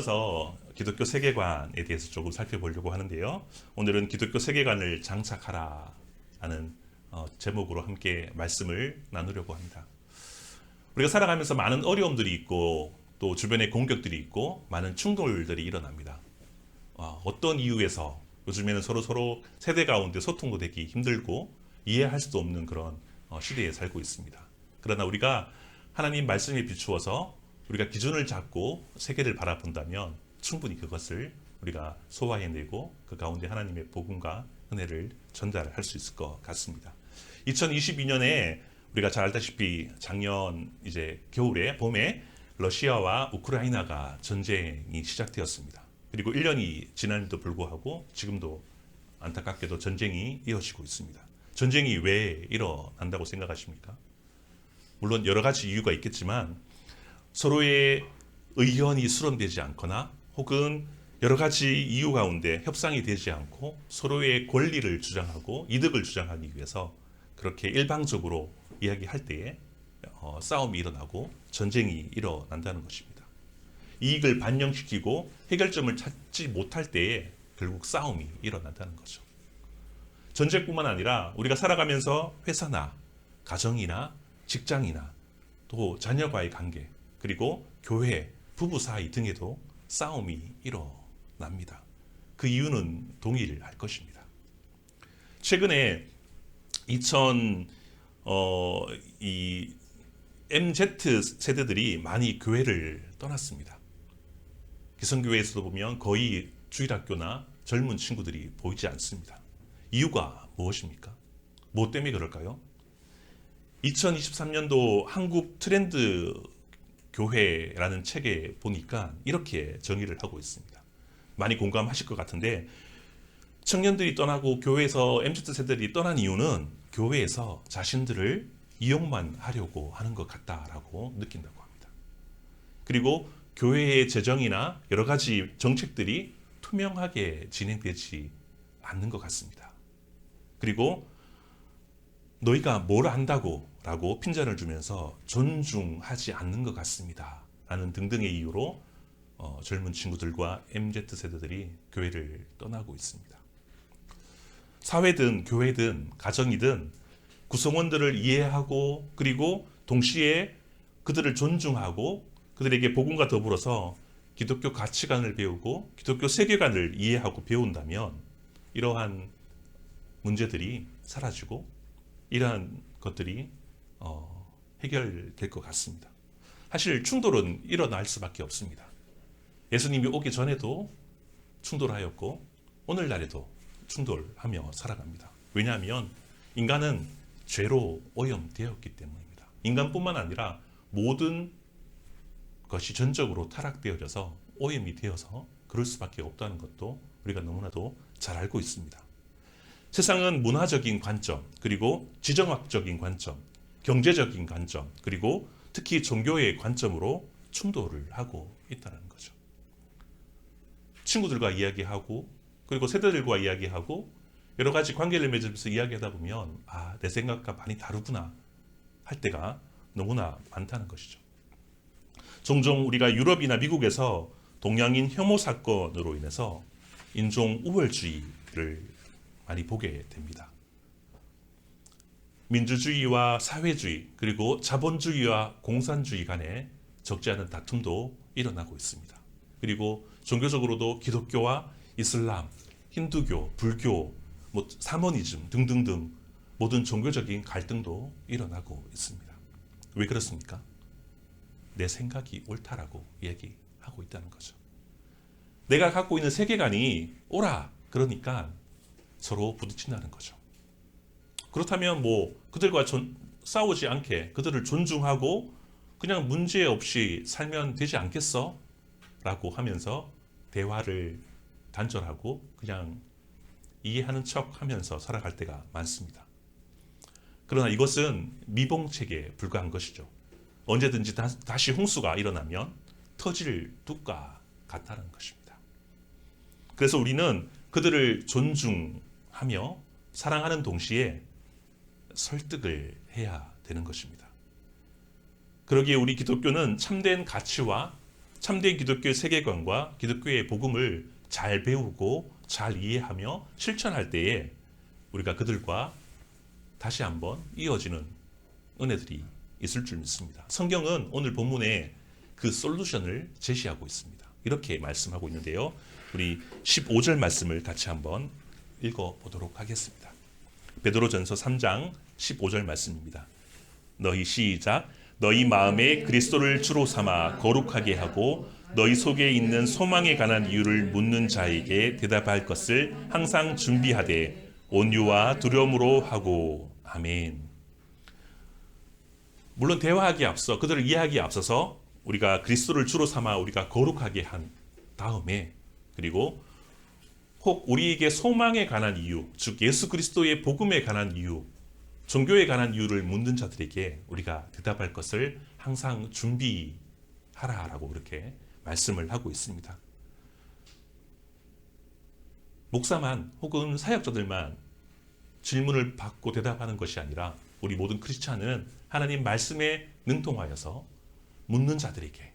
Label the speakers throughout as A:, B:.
A: 이어서 기독교 세계관에 대해서 조금 살펴보려고 하는데요. 오늘은 기독교 세계관을 장착하라 하는 제목으로 함께 말씀을 나누려고 합니다. 우리가 살아가면서 많은 어려움들이 있고 또 주변에 공격들이 있고 많은 충돌들이 일어납니다. 어떤 이유에서 요즘에는 서로 세대 가운데 소통도 되기 힘들고 이해할 수도 없는 그런 시대에 살고 있습니다. 그러나 우리가 하나님 말씀에 비추어서 우리가 기준을 잡고 세계를 바라본다면 충분히 그것을 우리가 소화해내고 그 가운데 하나님의 복음과 은혜를 전달할 수 있을 것 같습니다. 2022년에 우리가 잘 알다시피 작년 겨울에 봄에 러시아와 우크라이나가 전쟁이 시작되었습니다. 그리고 1년이 지난에도 불구하고 지금도 안타깝게도 전쟁이 이어지고 있습니다. 전쟁이 왜 일어난다고 생각하십니까? 물론 여러 가지 이유가 있겠지만 서로의 의견이 수렴되지 않거나 혹은 여러 가지 이유 가운데 협상이 되지 않고 서로의 권리를 주장하고 이득을 주장하기 위해서 그렇게 일방적으로 이야기할 때에 싸움이 일어나고 전쟁이 일어난다는 것입니다. 이익을 반영시키고 해결점을 찾지 못할 때에 결국 싸움이 일어난다는 거죠. 전쟁뿐만 아니라 우리가 살아가면서 회사나 가정이나 직장이나 또 자녀과의 관계 그리고 교회, 부부 사이 등에도 싸움이 일어납니다. 그 이유는 동일할 것입니다. 최근에 MZ 세대들이 많이 교회를 떠났습니다. 기성교회에서도 보면 거의 주일학교나 젊은 친구들이 보이지 않습니다. 이유가 무엇입니까? 뭐 때문에 그럴까요? 2023년도 한국 트렌드 교회라는 책에 보니까 이렇게 정의를 하고 있습니다. 많이 공감하실 것 같은데 청년들이 떠나고 교회에서 MZ세대들이 떠난 이유는 교회에서 자신들을 이용만 하려고 하는 것 같다라고 느낀다고 합니다. 그리고 교회의 재정이나 여러 가지 정책들이 투명하게 진행되지 않는 것 같습니다. 그리고 너희가 뭘 안다고 라고 핀잔을 주면서 존중하지 않는 것 같습니다. 라는 등등의 이유로 젊은 친구들과 MZ세대들이 교회를 떠나고 있습니다. 사회든 교회든 가정이든 구성원들을 이해하고 그리고 동시에 그들을 존중하고 그들에게 복음과 더불어서 기독교 가치관을 배우고 기독교 세계관을 이해하고 배운다면 이러한 문제들이 사라지고 이러한 것들이 해결될 것 같습니다. 사실 충돌은 일어날 수밖에 없습니다. 예수님이 오기 전에도 충돌하였고 오늘날에도 충돌하며 살아갑니다. 왜냐하면 인간은 죄로 오염되었기 때문입니다. 인간뿐만 아니라 모든 것이 전적으로 타락되어져서 오염이 되어서 그럴 수밖에 없다는 것도 우리가 너무나도 잘 알고 있습니다. 세상은 문화적인 관점, 그리고 지정학적인 관점, 경제적인 관점, 그리고 특히 종교의 관점으로 충돌을 하고 있다는 거죠. 친구들과 이야기하고 그리고 세대들과 이야기하고 여러 가지 관계를 맺으면서 이야기하다 보면 내 생각과 많이 다르구나 할 때가 너무나 많다는 것이죠. 종종 우리가 유럽이나 미국에서 동양인 혐오 사건으로 인해서 인종 우월주의를 많이 보게 됩니다. 민주주의와 사회주의 그리고 자본주의와 공산주의 간에 적지 않은 다툼도 일어나고 있습니다. 그리고 종교적으로도 기독교와 이슬람, 힌두교, 불교, 사머니즘 등등등 모든 종교적인 갈등도 일어나고 있습니다. 왜 그렇습니까? 내 생각이 옳다라고 얘기하고 있다는 거죠. 내가 갖고 있는 세계관이 옳아 그러니까 서로 부딪힌다는 거죠. 그렇다면 그들과 싸우지 않게 그들을 존중하고 그냥 문제 없이 살면 되지 않겠어? 라고 하면서 대화를 단절하고 그냥 이해하는 척 하면서 살아갈 때가 많습니다. 그러나 이것은 미봉책에 불과한 것이죠. 언제든지 다시 홍수가 일어나면 터질 뚝과 같다는 것입니다. 그래서 우리는 그들을 존중하며 사랑하는 동시에 설득을 해야 되는 것입니다. 그러기에 우리 기독교는 참된 가치와 참된 기독교의 세계관과 기독교의 복음을 잘 배우고 잘 이해하며 실천할 때에 우리가 그들과 다시 한번 이어지는 은혜들이 있을 줄 믿습니다. 성경은 오늘 본문에 그 솔루션을 제시하고 있습니다. 이렇게 말씀하고 있는데요. 우리 15절 말씀을 같이 한번 읽어보도록 하겠습니다. 베드로전서 3장 15절 말씀입니다. 너희 시작. 너희 마음에 그리스도를 주로 삼아 거룩하게 하고 너희 속에 있는 소망에 관한 이유를 묻는 자에게 대답할 것을 항상 준비하되 온유와 두려움으로 하고. 아멘. 물론 대화하기에 앞서 그들을 이해하기에 앞서서 우리가 그리스도를 주로 삼아 우리가 거룩하게 한 다음에 그리고 혹 우리에게 소망에 관한 이유, 즉 예수 그리스도의 복음에 관한 이유, 종교에 관한 이유를 묻는 자들에게 우리가 대답할 것을 항상 준비하라라고 그렇게 말씀을 하고 있습니다. 목사만 혹은 사역자들만 질문을 받고 대답하는 것이 아니라 우리 모든 크리스찬은 하나님 말씀에 능통하여서 묻는 자들에게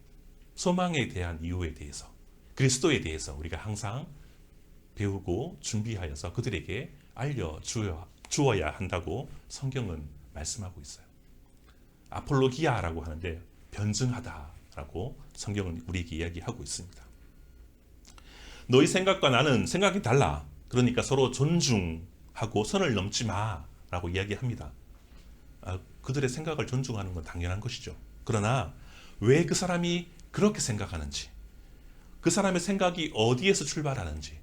A: 소망에 대한 이유에 대해서 그리스도에 대해서 우리가 항상 배우고 준비하여서 그들에게 알려주어야 한다고 성경은 말씀하고 있어요. 아폴로기아라고 하는데 변증하다라고 성경은 우리에게 이야기하고 있습니다. 너희 생각과 나는 생각이 달라. 그러니까 서로 존중하고 선을 넘지 마라고 이야기합니다. 그들의 생각을 존중하는 건 당연한 것이죠. 그러나 왜 그 사람이 그렇게 생각하는지, 그 사람의 생각이 어디에서 출발하는지,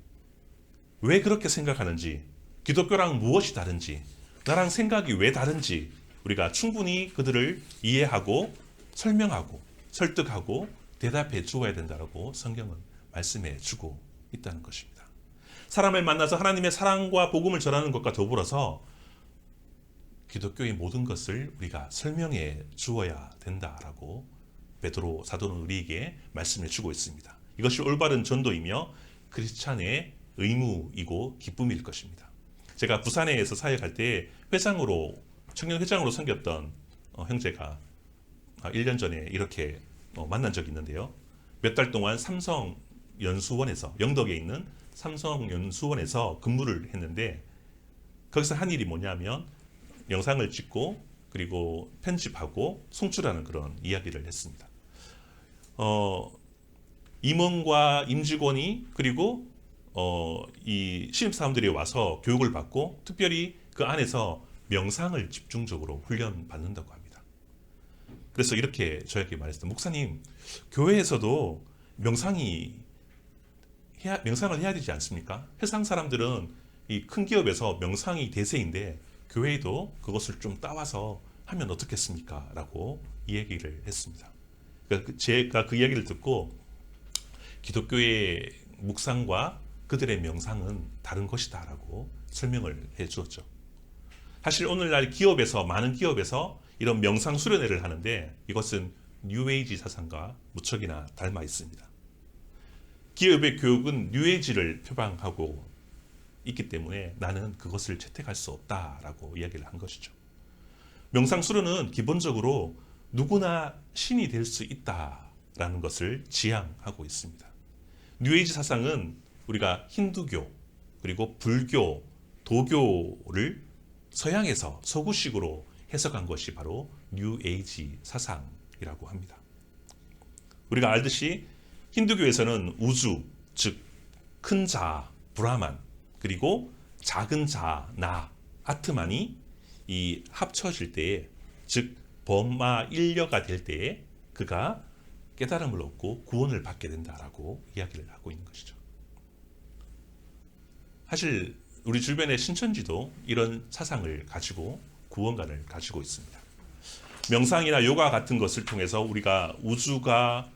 A: 왜 그렇게 생각하는지, 기독교랑 무엇이 다른지, 나랑 생각이 왜 다른지 우리가 충분히 그들을 이해하고 설명하고 설득하고 대답해 주어야 된다고 성경은 말씀해 주고 있다는 것입니다. 사람을 만나서 하나님의 사랑과 복음을 전하는 것과 더불어서 기독교의 모든 것을 우리가 설명해 주어야 된다라고 베드로 사도는 우리에게 말씀해 주고 있습니다. 이것이 올바른 전도이며 크리스찬의 의무이고 기쁨일 것입니다. 제가 부산에서 사역할 때 청년 회장으로 섬겼던 형제가 1년 전에 이렇게 만난 적이 있는데요. 몇 달 동안 삼성 연수원에서 영덕에 있는 삼성 연수원에서 근무를 했는데 거기서 한 일이 뭐냐면 영상을 찍고 그리고 편집하고 송출하는 그런 이야기를 했습니다. 임원과 임직원이 그리고 이 신입사원들이 와서 교육을 받고 특별히 그 안에서 명상을 집중적으로 훈련 받는다고 합니다. 그래서 이렇게 저에게 말했어요. 목사님, 교회에서도 명상을 해야 되지 않습니까? 세상 사람들은 이 큰 기업에서 명상이 대세인데 교회도 그것을 좀 따와서 하면 어떻겠습니까? 라고 이 얘기를 했습니다. 그러니까 제가 그 이야기를 듣고 기독교의 묵상과 그들의 명상은 다른 것이다 라고 설명을 해 주었죠. 사실 오늘날 많은 기업에서 이런 명상 수련회를 하는데 이것은 뉴에이지 사상과 무척이나 닮아 있습니다. 기업의 교육은 뉴에이지를 표방하고 있기 때문에 나는 그것을 채택할 수 없다라고 이야기를 한 것이죠. 명상 수련은 기본적으로 누구나 신이 될 수 있다라는 것을 지향하고 있습니다. 뉴에이지 사상은 우리가 힌두교 그리고 불교, 도교를 서양에서 서구식으로 해석한 것이 바로 뉴에이지 사상이라고 합니다. 우리가 알듯이 힌두교에서는 우주, 즉 큰 자, 브라만, 그리고 작은 자, 나, 아트만이 이 합쳐질 때에, 즉 범마 일려가 될 때에 그가 깨달음을 얻고 구원을 받게 된다라고 이야기를 하고 있는 것이죠. 사실 우리 주변의 신천지도 이런 사상을 가지고 구원관을 가지고 있습니다. 명상이나 요가 같은 것을 통해서 우리가 우주와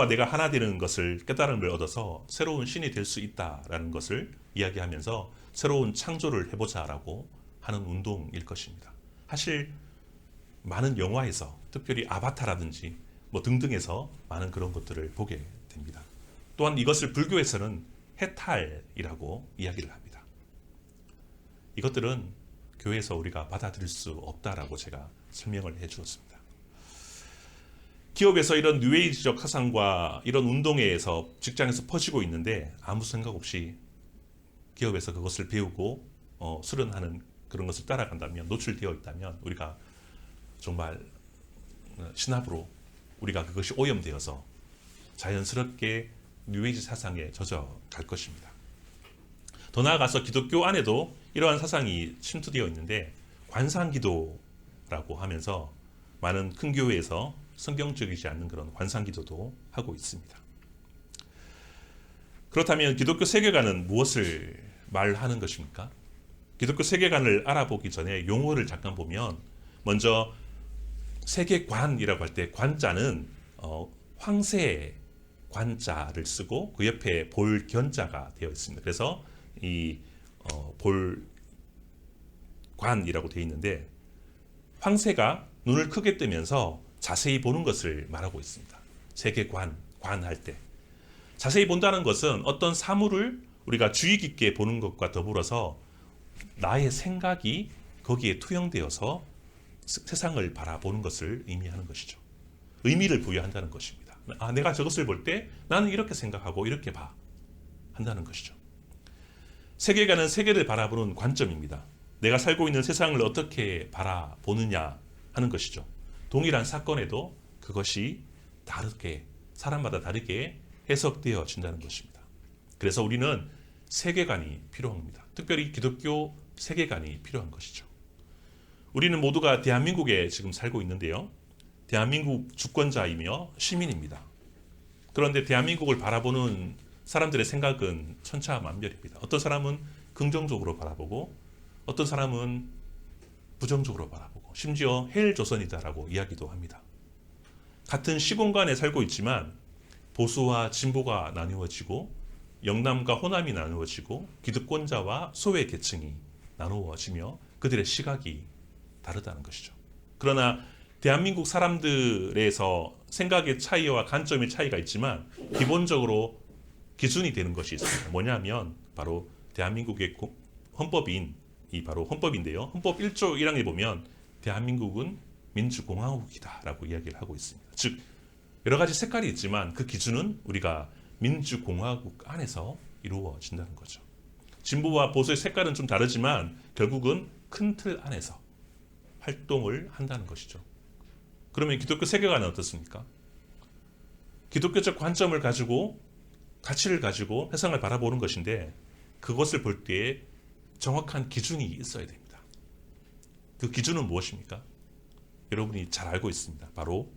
A: 내가 하나 되는 것을 깨달음을 얻어서 새로운 신이 될 수 있다라는 것을 이야기하면서 새로운 창조를 해보자라고 하는 운동일 것입니다. 사실 많은 영화에서 특별히 아바타라든지 등등에서 많은 그런 것들을 보게 됩니다. 또한 이것을 불교에서는 해탈이라고 이야기를 합니다. 이것들은 교회에서 우리가 받아들일 수 없다라고 제가 설명을 해 주었습니다. 기업에서 이런 뉴에이지적 사상과 이런 운동에서 직장에서 퍼지고 있는데 아무 생각 없이 기업에서 그것을 배우고 수련하는 그런 것을 따라간다면, 노출되어 있다면 우리가 정말 신압으로 우리가 그것이 오염되어서 자연스럽게 뉴에이지 사상에 젖어갈 것입니다. 더 나아가서 기독교 안에도 이러한 사상이 침투되어 있는데 관상기도라고 하면서 많은 큰 교회에서 성경적이지 않는 그런 관상기도도 하고 있습니다. 그렇다면 기독교 세계관은 무엇을 말하는 것입니까? 기독교 세계관을 알아보기 전에 용어를 잠깐 보면, 먼저 세계관이라고 할 때 관자는 황새 관자를 쓰고 그 옆에 볼견자가 되어 있습니다. 그래서 이 볼관이라고 되어 있는데, 황새가 눈을 크게 뜨면서 자세히 보는 것을 말하고 있습니다. 세계관, 관할 때 자세히 본다는 것은 어떤 사물을 우리가 주의 깊게 보는 것과 더불어서 나의 생각이 거기에 투영되어서 세상을 바라보는 것을 의미하는 것이죠. 의미를 부여한다는 것입니다. 내가 저것을 볼 때 나는 이렇게 생각하고 이렇게 봐 한다는 것이죠. 세계관은 세계를 바라보는 관점입니다. 내가 살고 있는 세상을 어떻게 바라보느냐 하는 것이죠. 동일한 사건에도 그것이 다르게, 사람마다 다르게 해석되어진다는 것입니다. 그래서 우리는 세계관이 필요합니다. 특별히 기독교 세계관이 필요한 것이죠. 우리는 모두가 대한민국에 지금 살고 있는데요. 대한민국 주권자이며 시민입니다. 그런데 대한민국을 바라보는 사람들의 생각은 천차만별입니다. 어떤 사람은 긍정적으로 바라보고 어떤 사람은 부정적으로 바라보고 심지어 헬조선이다라고 이야기도 합니다. 같은 시공간에 살고 있지만 보수와 진보가 나누어지고 영남과 호남이 나누어지고 기득권자와 소외 계층이 나누어지며 그들의 시각이 다르다는 것이죠. 그러나 대한민국 사람들에서 생각의 차이와 관점의 차이가 있지만 기본적으로 기준이 되는 것이 있습니다. 뭐냐면 바로 대한민국의 헌법인 이 바로 헌법인데요. 헌법 1조 1항에 보면 대한민국은 민주공화국이다라고 이야기를 하고 있습니다. 즉 여러 가지 색깔이 있지만 그 기준은 우리가 민주공화국 안에서 이루어진다는 거죠. 진보와 보수의 색깔은 좀 다르지만 결국은 큰 틀 안에서 활동을 한다는 것이죠. 그러면 기독교 세계관은 어떻습니까? 기독교적 관점을 가지고 가치를 가지고 세상을 바라보는 것인데 그것을 볼 때에 정확한 기준이 있어야 됩니다. 그 기준은 무엇입니까? 여러분이 잘 알고 있습니다. 바로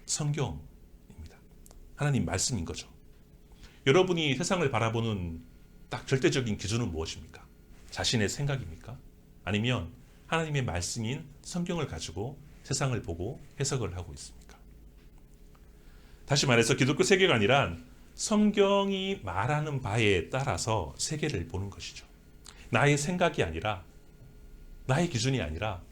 A: 성경입니다. 하나님 말씀인 거죠. 여러분이 세상을 바라보는 딱 절대적인 기준은 무엇입니까? 자신의 생각입니까? 아니면 하나님의 말씀인 성경을 가지고 세상을 보고 해석을 하고 있습니까? 다시 말해서 기독교 세계관이란 성경이 말하는 바에 따라서 세계를 보는 것이죠. 나의 생각이 아니라, 나의 기준이 아니라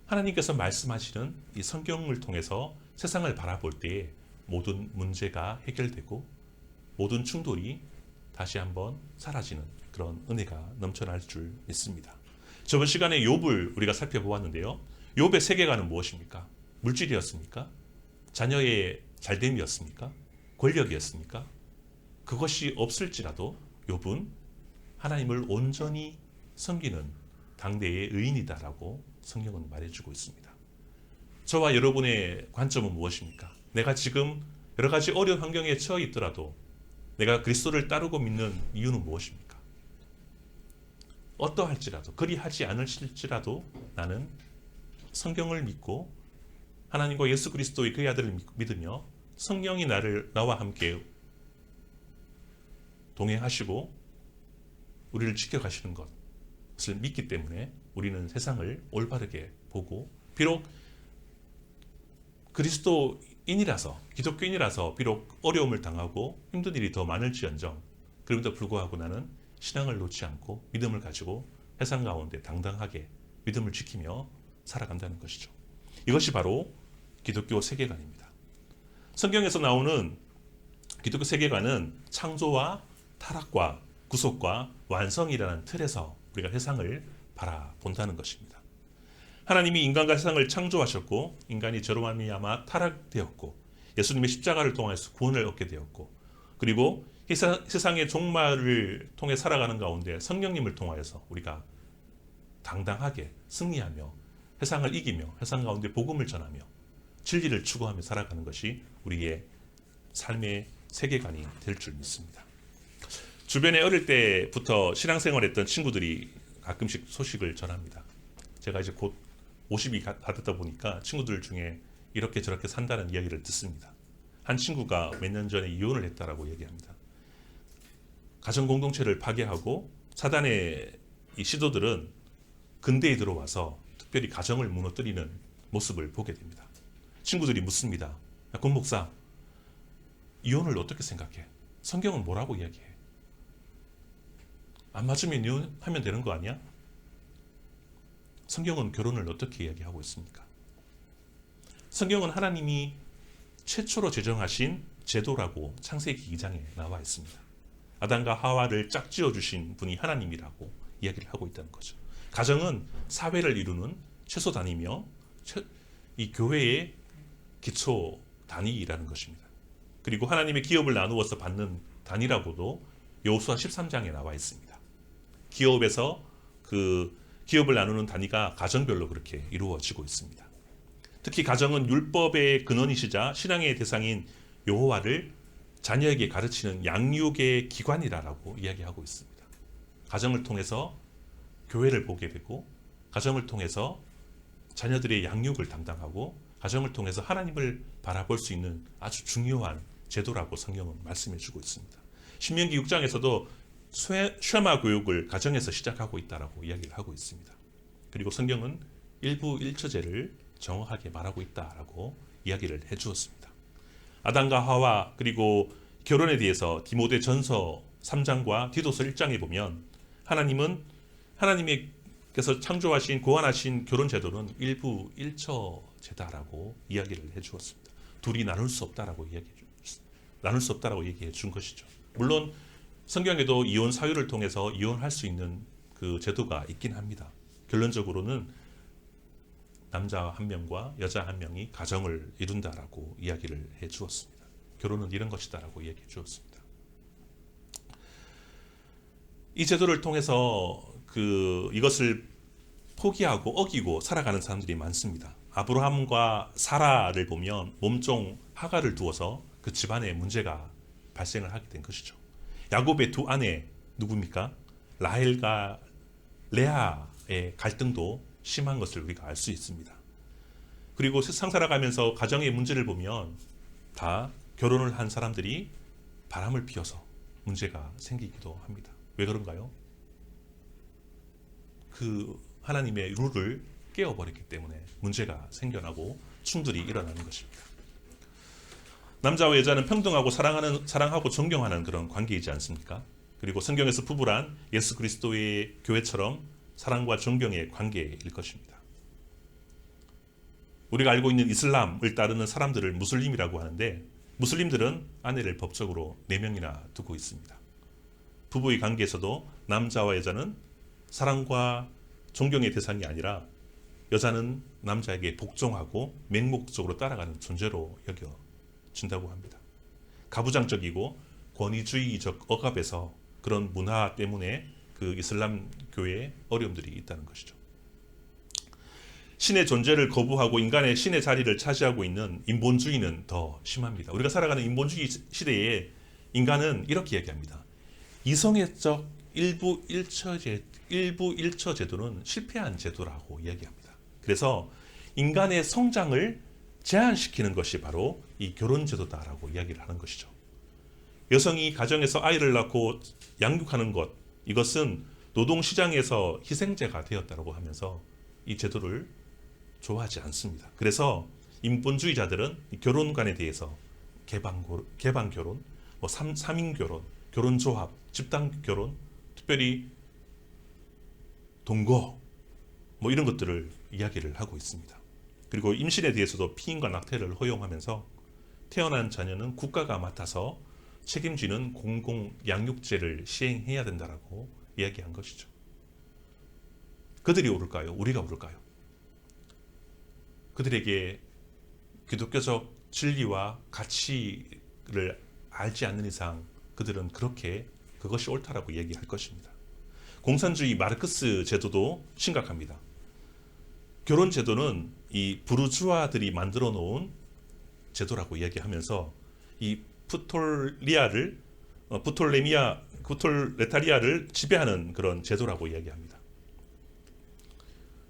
A: 하나님께서 말씀하시는 이 성경을 통해서 세상을 바라볼 때에 모든 문제가 해결되고 모든 충돌이 다시 한번 사라지는 그런 은혜가 넘쳐날 줄 믿습니다. 저번 시간에 욥을 우리가 살펴보았는데요. 욥의 세계관은 무엇입니까? 물질이었습니까? 자녀의 잘됨이었습니까? 권력이었습니까? 그것이 없을지라도 욥은 하나님을 온전히 섬기는 당대의 의인이다라고 성경은 말해주고 있습니다. 저와 여러분의 관점은 무엇입니까? 내가 지금 여러 가지 어려운 환경에 처해 있더라도 내가 그리스도를 따르고 믿는 이유는 무엇입니까? 어떠할지라도, 그리하지 않을지라도 나는 성경을 믿고 하나님과 예수 그리스도의 그의 아들을 믿으며 성령이 나와 함께 동행하시고 우리를 지켜가시는 것을 믿기 때문에 우리는 세상을 올바르게 보고, 비록 그리스도인이라서, 기독교인이라서 비록 어려움을 당하고 힘든 일이 더 많을지언정 그럼에도 불구하고 나는 신앙을 놓지 않고 믿음을 가지고 세상 가운데 당당하게 믿음을 지키며 살아간다는 것이죠. 이것이 바로 기독교 세계관입니다. 성경에서 나오는 기독교 세계관은 창조와 타락과 구속과 완성이라는 틀에서 우리가 세상을 바라본다는 것입니다. 하나님이 인간과 세상을 창조하셨고 인간이 죄로 말미암아 타락되었고 예수님의 십자가를 통해서 구원을 얻게 되었고 그리고 세상의 종말을 통해 살아가는 가운데 성령님을 통하여서 우리가 당당하게 승리하며 세상을 이기며 세상 가운데 복음을 전하며 진리를 추구하며 살아가는 것이 우리의 삶의 세계관이 될 줄 믿습니다. 주변에 어릴 때부터 신앙생활했던 친구들이 가끔씩 소식을 전합니다. 제가 이제 곧 50이 다 됐다 보니까 친구들 중에 이렇게 저렇게 산다는 이야기를 듣습니다. 한 친구가 몇 년 전에 이혼을 했다라고 얘기합니다. 가정 공동체를 파괴하고 사단의 이 시도들은 근대에 들어와서 특별히 가정을 무너뜨리는 모습을 보게 됩니다. 친구들이 묻습니다. 권 목사, 이혼을 어떻게 생각해? 성경은 뭐라고 이야기해? 안 맞으면 이혼하면 되는 거 아니야? 성경은 결혼을 어떻게 이야기하고 있습니까? 성경은 하나님이 최초로 제정하신 제도라고 창세기 2장에 나와 있습니다. 아담과 하와를 짝지어 주신 분이 하나님이라고 이야기를 하고 있다는 거죠. 가정은 사회를 이루는 최소 단위며 이 교회의 기초 단위라는 것입니다. 그리고 하나님의 기업을 나누어서 받는 단위라고도 여호수아 13장에 나와 있습니다. 기업에서 그 기업을 나누는 단위가 가정별로 그렇게 이루어지고 있습니다. 특히 가정은 율법의 근원이시자 신앙의 대상인 여호와를 자녀에게 가르치는 양육의 기관이라고 이야기하고 있습니다. 가정을 통해서 교회를 보게 되고 가정을 통해서 자녀들의 양육을 담당하고 가정을 통해서 하나님을 바라볼 수 있는 아주 중요한 제도라고 성경은 말씀해 주고 있습니다. 신명기 6장에서도 쉐마 교육을 가정에서 시작하고 있다라고 이야기를 하고 있습니다. 그리고 성경은 일부 일처제를 정확하게 말하고 있다라고 이야기를 해 주었습니다. 아담과 하와 그리고 결혼에 대해서 디모데 전서 3장과 디도서 1장에 보면 하나님께서 창조하신 고안하신 결혼 제도는 일부 일처제다라고 이야기를 해 주었습니다. 둘이 나눌 수 없다라고 얘기해 준 것이죠. 물론 성경에도 이혼 사유를 통해서 이혼할 수 있는 그 제도가 있긴 합니다. 결론적으로는 남자 한 명과 여자 한 명이 가정을 이룬다라고 이야기를 해 주었습니다. 결혼은 이런 것이다라고 이야기해 주었습니다. 이 제도를 통해서 이것을 포기하고 어기고 살아가는 사람들이 많습니다. 아브라함과 사라를 보면 몸종 하가를 두어서 그 집안에 문제가 발생을 하게 된 것이죠. 야곱의 두 아내 누굽니까? 라헬과 레아의 갈등도 심한 것을 우리가 알 수 있습니다. 그리고 세상 살아가면서 가정의 문제를 보면 다 결혼을 한 사람들이 바람을 피워서 문제가 생기기도 합니다. 왜 그런가요? 그 하나님의 룰을 깨어버렸기 때문에 문제가 생겨나고 충돌이 일어나는 것입니다. 남자와 여자는 평등하고 사랑하고 존경하는 그런 관계이지 않습니까? 그리고 성경에서 부부란 예수 그리스도의 교회처럼 사랑과 존경의 관계일 것입니다. 우리가 알고 있는 이슬람을 따르는 사람들을 무슬림이라고 하는데 무슬림들은 아내를 법적으로 4명이나 두고 있습니다. 부부의 관계에서도 남자와 여자는 사랑과 존경의 대상이 아니라 여자는 남자에게 복종하고 맹목적으로 따라가는 존재로 여겨진다고 합니다. 가부장적이고 권위주의적 억압에서 그런 문화 때문에 그 이슬람 교회에 어려움들이 있다는 것이죠. 신의 존재를 거부하고 인간의 신의 자리를 차지하고 있는 인본주의는 더 심합니다. 우리가 살아가는 인본주의 시대에 인간은 이렇게 얘기합니다. 이성애적 일부 일처 제도는 실패한 제도라고 이야기합니다. 그래서 인간의 성장을 제한시키는 것이 바로 이 결혼 제도다라고 이야기를 하는 것이죠. 여성이 가정에서 아이를 낳고 양육하는 것, 이것은 노동시장에서 희생제가 되었다고 하면서 이 제도를 좋아하지 않습니다. 그래서 인본주의자들은 결혼관에 대해서 개방 결혼, 3인 결혼, 결혼조합, 집단결혼, 특별히 동거 이런 것들을 이야기를 하고 있습니다. 그리고 임신에 대해서도 피임과 낙태를 허용하면서 태어난 자녀는 국가가 맡아서 책임지는 공공 양육제를 시행해야 된다라고 이야기한 것이죠. 그들이 옳을까요? 우리가 옳을까요? 그들에게 기독교적 진리와 가치를 알지 않는 이상 그들은 그렇게 그것이 옳다라고 얘기할 것입니다. 공산주의 마르크스 제도도 심각합니다. 결혼 제도는 이 부르주아들이 만들어 놓은 제도라고 얘기하면서 이 프톨레타리아를 지배하는 그런 제도라고 얘기합니다.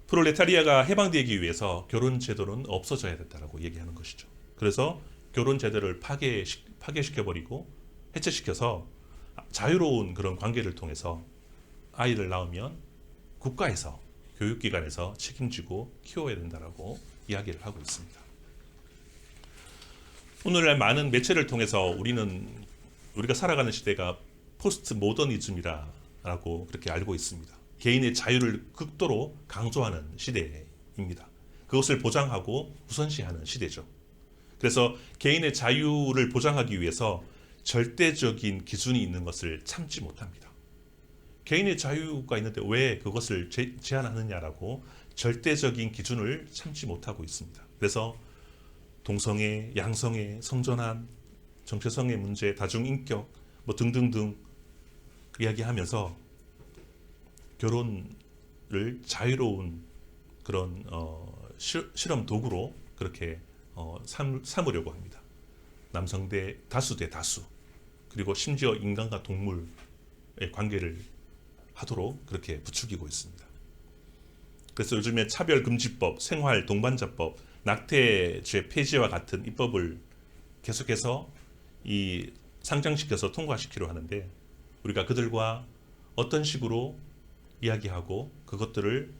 A: 프롤레타리아가 해방되기 위해서 결혼 제도는 없어져야 된다라고 얘기하는 것이죠. 그래서 결혼 제도를 파괴시켜버리고 해체시켜서 자유로운 그런 관계를 통해서 아이를 낳으면 국가에서 교육기관에서 책임지고 키워야 된다라고 이야기를 하고 있습니다. 오늘날 많은 매체를 통해서 우리가 살아가는 시대가 포스트 모더니즘이라고 그렇게 알고 있습니다. 개인의 자유를 극도로 강조하는 시대입니다. 그것을 보장하고 우선시하는 시대죠. 그래서 개인의 자유를 보장하기 위해서 절대적인 기준이 있는 것을 참지 못합니다. 개인의 자유가 있는데 왜 그것을 제한하느냐라고 절대적인 기준을 참지 못하고 있습니다. 그래서 동성애, 양성애, 성전환, 정체성의 문제, 다중인격 등등등 이야기하면서 결혼을 자유로운 그런 실험 도구로 그렇게 삼으려고 합니다. 남성 대 다수 대 다수, 그리고 심지어 인간과 동물의 관계를 하도록 그렇게 부추기고 있습니다. 그래서 요즘에 차별금지법, 생활 동반자법, 낙태죄 폐지와 같은 입법을 계속해서 상장시켜서 통과시키려 하는데, 우리가 그들과 어떤 식으로 이야기하고 그것들을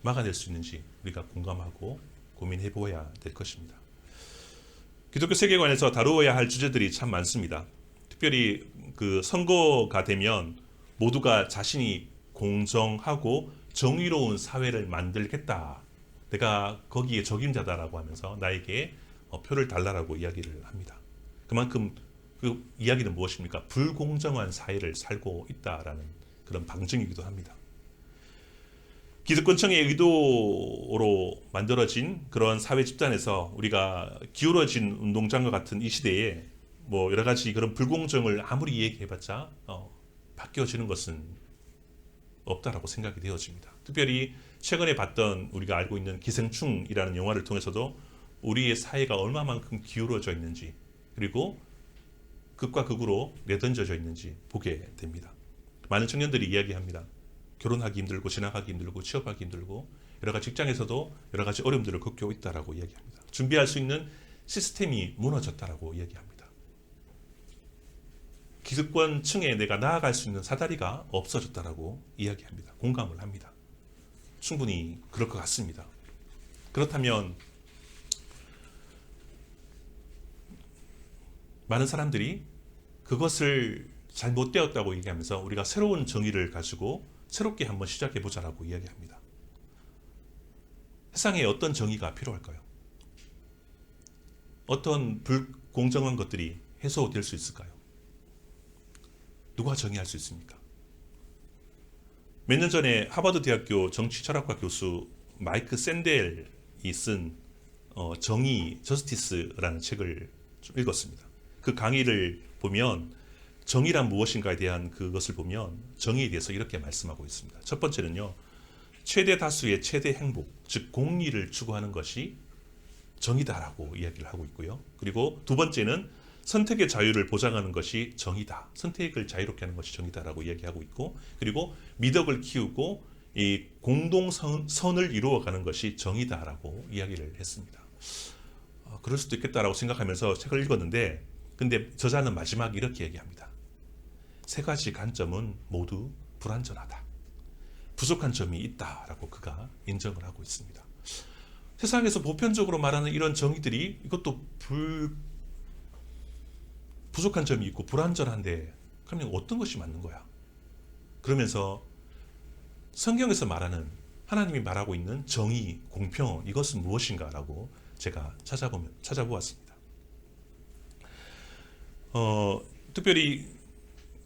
A: 막아낼 수 있는지 우리가 공감하고 고민해 보아야 될 것입니다. 기독교 세계관에서 다루어야 할 주제들이 참 많습니다. 특별히 그 선거가 되면 모두가 자신이 공정하고 정의로운 사회를 만들겠다, 내가 거기에 적임자다라고 하면서 나에게 표를 달라라고 이야기를 합니다. 그만큼 그 이야기는 무엇입니까? 불공정한 사회를 살고 있다라는 그런 방증이기도 합니다. 기득권층의 의도로 만들어진 그런 사회 집단에서 우리가 기울어진 운동장과 같은 이 시대에 여러 가지 그런 불공정을 아무리 얘기해봤자 바뀌어지는 것은 없다라고 생각이 되어집니다. 특별히 최근에 봤던 우리가 알고 있는 기생충이라는 영화를 통해서도 우리의 사회가 얼마만큼 기울어져 있는지, 그리고 극과 극으로 내던져져 있는지 보게 됩니다. 많은 청년들이 이야기합니다. 결혼하기 힘들고 진학하기 힘들고 취업하기 힘들고 여러 가지 직장에서도 여러 가지 어려움들을 겪고 있다라고 이야기합니다. 준비할 수 있는 시스템이 무너졌다라고 이야기합니다. 기득권층에 내가 나아갈 수 있는 사다리가 없어졌다라고 이야기합니다. 공감을 합니다. 충분히 그럴 것 같습니다. 그렇다면 많은 사람들이 그것을 잘못되었다고 얘기하면서 우리가 새로운 정의를 가지고 새롭게 한번 시작해보자라고 이야기합니다. 세상에 어떤 정의가 필요할까요? 어떤 불공정한 것들이 해소될 수 있을까요? 누가 정의할 수 있습니까? 몇 년 전에 하버드 대학교 정치철학과 교수 마이크 샌델이 쓴 정의, 저스티스라는 책을 좀 읽었습니다. 그 강의를 보면 정의란 무엇인가에 대한 그것을 보면 정의에 대해서 이렇게 말씀하고 있습니다. 첫 번째는요, 최대 다수의 최대 행복, 즉 공리를 추구하는 것이 정의다라고 이야기를 하고 있고요. 그리고 두 번째는 선택의 자유를 보장하는 것이 정의다. 선택을 자유롭게 하는 것이 정의다라고 이야기하고 있고, 그리고 미덕을 키우고 이 공동선을 이루어가는 것이 정의다라고 이야기를 했습니다. 그럴 수도 있겠다라고 생각하면서 책을 읽었는데, 근데 저자는 마지막 이렇게 얘기합니다. 세 가지 관점은 모두 불완전하다. 부족한 점이 있다라고 그가 인정을 하고 있습니다. 세상에서 보편적으로 말하는 이런 정의들이 이것도 부족한 점이 있고 불완전한데, 그러면 어떤 것이 맞는 거야? 그러면서 성경에서 말하는, 하나님이 말하고 있는 정의, 공평, 이것은 무엇인가라고 제가 찾아보았습니다. 특별히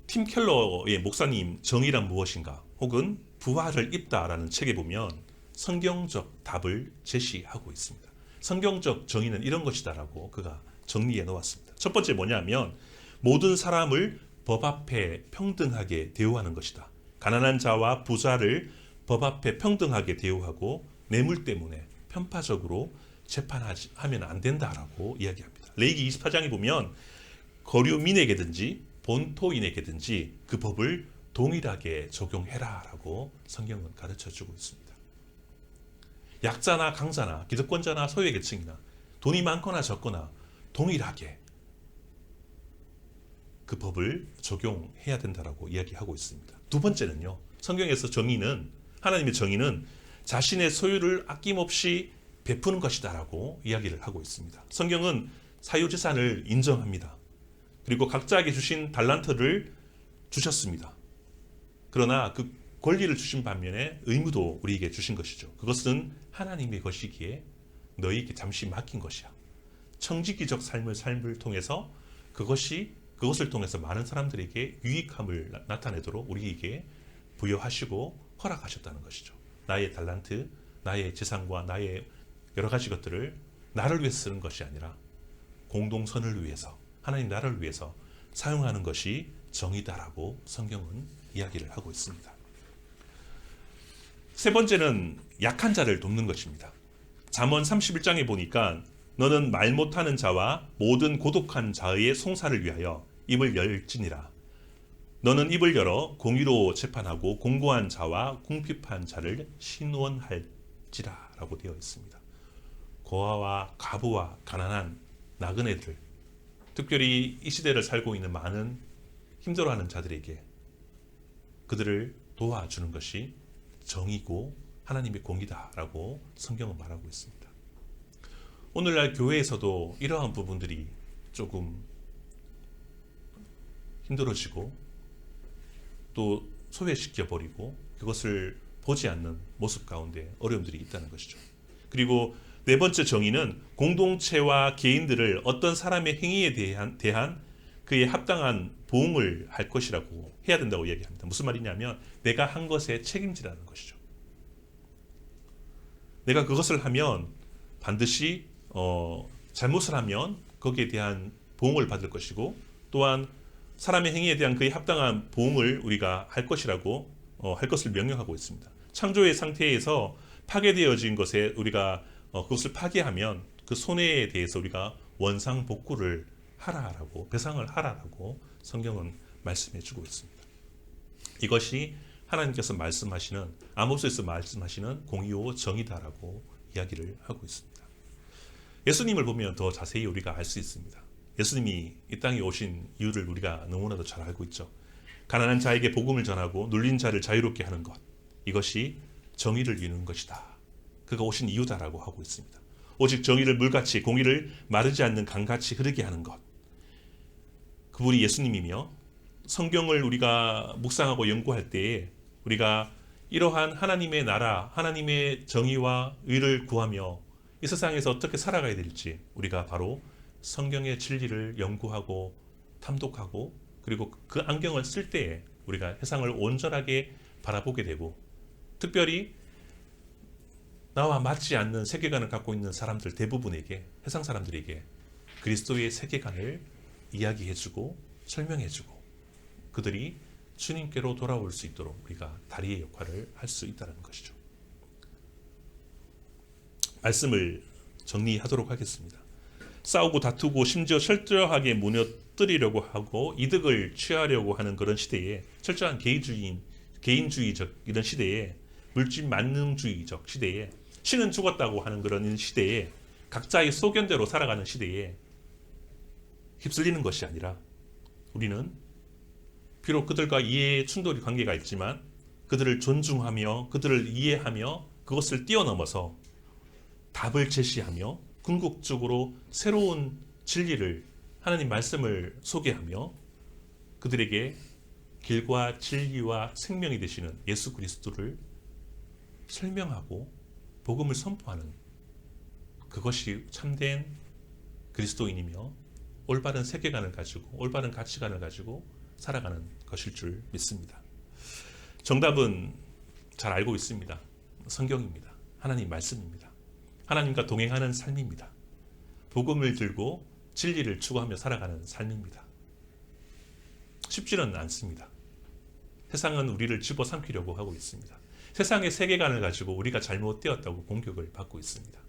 A: 팀 켈러의 목사님 정의란 무엇인가, 혹은 부활을 입다라는 책에 보면 성경적 답을 제시하고 있습니다. 성경적 정의는 이런 것이다라고 그가 정리해 놓았습니다. 첫 번째 뭐냐면 모든 사람을 법 앞에 평등하게 대우하는 것이다. 가난한 자와 부자를 법 앞에 평등하게 대우하고 뇌물 때문에 편파적으로 재판하면 안 된다라고 이야기합니다. 레위기 24장에 보면 거류민에게든지 본토인에게든지 그 법을 동일하게 적용해라라고 성경은 가르쳐주고 있습니다. 약자나 강자나 기득권자나 소외계층이나 돈이 많거나 적거나 동일하게 그 법을 적용해야 된다라고 이야기하고 있습니다. 두 번째는요. 성경에서 하나님의 정의는 자신의 소유를 아낌없이 베푸는 것이다라고 이야기를 하고 있습니다. 성경은 사유재산을 인정합니다. 그리고 각자에게 주신 달란트를 주셨습니다. 그러나 그 권리를 주신 반면에 의무도 우리에게 주신 것이죠. 그것은 하나님의 것이기에 너희에게 잠시 맡긴 것이야. 청지기적 삶을 통해서 그것을 통해서 많은 사람들에게 유익함을 나타내도록 우리에게 부여하시고 허락하셨다는 것이죠. 나의 달란트, 나의 재산과 나의 여러 가지 것들을 나를 위해서 쓰는 것이 아니라 공동선을 위해서, 하나님 나라를 위해서 사용하는 것이 정의다라고 성경은 이야기를 하고 있습니다. 세 번째는 약한 자를 돕는 것입니다. 잠언 31장에 보니까 너는 말 못하는 자와 모든 고독한 자의 송사를 위하여 입을 열지니라. 너는 입을 열어 공의로 재판하고 공고한 자와 궁핍한 자를 신원할지라 라고 되어 있습니다. 고아와 과부와 가난한 나그네들, 특별히 이 시대를 살고 있는 많은 힘들어하는 자들에게 그들을 도와주는 것이 정의고 하나님의 공의다라고 성경은 말하고 있습니다. 오늘날 교회에서도 이러한 부분들이 조금 힘들어지고 또 소외시켜버리고 그것을 보지 않는 모습 가운데 어려움들이 있다는 것이죠. 그리고 네 번째 정의는 공동체와 개인들을 어떤 사람의 행위에 대한 그에 합당한 보응을 할 것이라고 해야 된다고 이야기합니다. 무슨 말이냐면 내가 한 것에 책임지라는 것이죠. 내가 그것을 하면 반드시 잘못을 하면 거기에 대한 보응을 받을 것이고 또한 사람의 행위에 대한 그에 합당한 보응을 우리가 할 것이라고 할 것을 명령하고 있습니다. 창조의 상태에서 파괴되어진 것에 우리가 그것을 파괴하면 그 손해에 대해서 우리가 원상복구를 하라라고 배상을 하라라고 성경은 말씀해주고 있습니다. 이것이 하나님께서 말씀하시는 아모스에서 말씀하시는 공의요 정의다라고 이야기를 하고 있습니다. 예수님을 보면 더 자세히 우리가 알 수 있습니다. 예수님이 이 땅에 오신 이유를 우리가 너무나도 잘 알고 있죠. 가난한 자에게 복음을 전하고 눌린 자를 자유롭게 하는 것, 이것이 정의를 이루는 것이다. 그가 오신 이유다라고 하고 있습니다. 오직 정의를 물같이 공의를 마르지 않는 강같이 흐르게 하는 것, 그분이 예수님이며 성경을 우리가 묵상하고 연구할 때에 우리가 이러한 하나님의 나라, 하나님의 정의와 의를 구하며 이 세상에서 어떻게 살아가야 될지 우리가 바로 성경의 진리를 연구하고 탐독하고 그리고 그 안경을 쓸 때에 우리가 세상을 온전하게 바라보게 되고 특별히 나와 맞지 않는 세계관을 갖고 있는 사람들 대부분에게 세상 사람들에게 그리스도의 세계관을 이야기해주고 설명해주고 그들이 주님께로 돌아올 수 있도록 우리가 다리의 역할을 할 수 있다는 것이죠. 말씀을 정리하도록 하겠습니다. 싸우고 다투고 심지어 철저하게 무너뜨리려고 하고 이득을 취하려고 하는 그런 시대에 철저한 개인주의적 이런 시대에 물질 만능주의적 시대에 신은 죽었다고 하는 그런 시대에 각자의 소견대로 살아가는 시대에 휩쓸리는 것이 아니라 우리는 비록 그들과 이해의 충돌이 관계가 있지만 그들을 존중하며 그들을 이해하며 그것을 뛰어넘어서 답을 제시하며 궁극적으로 새로운 진리를 하나님 말씀을 소개하며 그들에게 길과 진리와 생명이 되시는 예수 그리스도를 설명하고 복음을 선포하는 그것이 참된 그리스도인이며 올바른 세계관을 가지고 올바른 가치관을 가지고 살아가는 것일 줄 믿습니다. 정답은 잘 알고 있습니다. 성경입니다. 하나님 말씀입니다. 하나님과 동행하는 삶입니다. 복음을 들고 진리를 추구하며 살아가는 삶입니다. 쉽지는 않습니다. 세상은 우리를 집어삼키려고 하고 있습니다. 세상의 세계관을 가지고 우리가 잘못되었다고 공격을 받고 있습니다.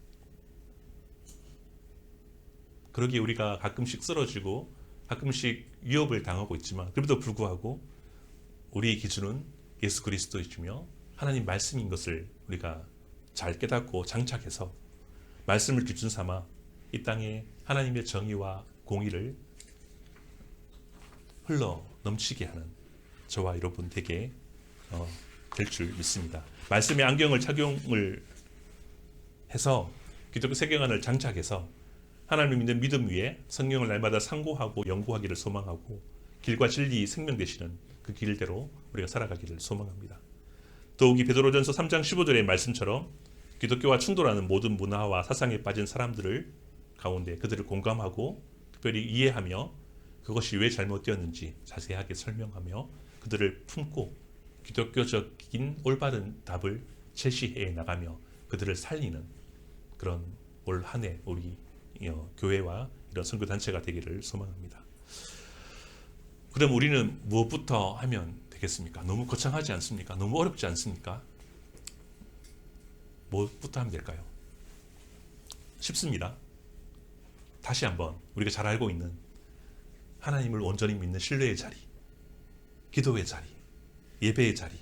A: 그러기에 우리가 가끔씩 쓰러지고 가끔씩 위협을 당하고 있지만 그럼에도 불구하고 우리의 기준은 예수 그리스도이시며 하나님 말씀인 것을 우리가 잘 깨닫고 장착해서 말씀을 기준 삼아 이 땅에 하나님의 정의와 공의를 흘러 넘치게 하는 저와 여러분 되게 될 줄 믿습니다. 말씀의 안경을 착용을 해서 기독교 세계관을 장착해서 하나님을 믿는 믿음 위에 성경을 날마다 상고하고 연구하기를 소망하고 길과 진리 생명 되시는 그 길대로 우리가 살아가기를 소망합니다. 더욱이 베드로전서 3장 15절의 말씀처럼 기독교와 충돌하는 모든 문화와 사상에 빠진 사람들을 가운데 그들을 공감하고 특별히 이해하며 그것이 왜 잘못되었는지 자세하게 설명하며 그들을 품고 기독교적인 올바른 답을 제시해 나가며 그들을 살리는 그런 올 한 해 우리 교회와 이런 선교단체가 되기를 소망합니다. 그럼 우리는 무엇부터 하면 되겠습니까? 너무 거창하지 않습니까? 너무 어렵지 않습니까? 무엇부터 하면 될까요? 쉽습니다. 다시 한번 우리가 잘 알고 있는 하나님을 온전히 믿는 신뢰의 자리, 기도의 자리, 예배의 자리,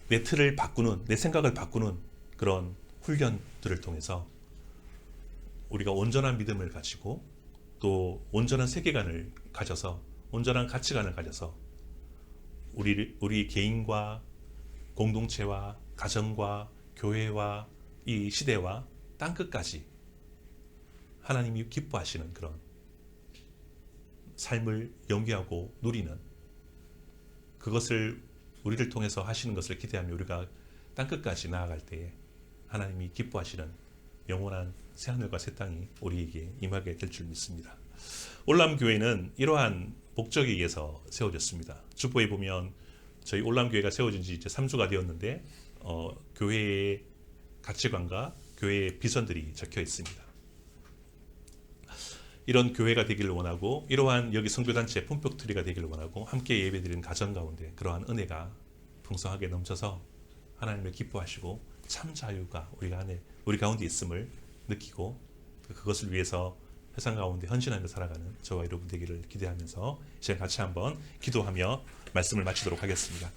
A: 내 틀을 바꾸는, 내 생각을 바꾸는 그런 훈련들을 통해서 우리가 온전한 믿음을 가지고 또 온전한 세계관을 가져서 온전한 가치관을 가져서 우리 개인과 공동체와 가정과 교회와 이 시대와 땅끝까지 하나님이 기뻐하시는 그런 삶을 연기하고 누리는 그것을 우리를 통해서 하시는 것을 기대하며 우리가 땅끝까지 나아갈 때에 하나님이 기뻐하시는 영원한 새하늘과 새 땅이 우리에게 임하게 될 줄 믿습니다. 올람교회는 이러한 목적에 의해서 세워졌습니다. 주보에 보면 저희 올람교회가 세워진 지 이제 3주가 되었는데 교회의 가치관과 교회의 비전들이 적혀 있습니다. 이런 교회가 되기를 원하고 이러한 여기 선교단체의 품격투리가 되기를 원하고 함께 예배드리는 가정 가운데 그러한 은혜가 풍성하게 넘쳐서 하나님을 기뻐하시고 참 자유가 우리 가운데 있음을 느끼고 그것을 위해서 세상 가운데 헌신하며 살아가는 저와 여러분 되기를 기대하면서 이제 같이 한번 기도하며 말씀을 마치도록 하겠습니다.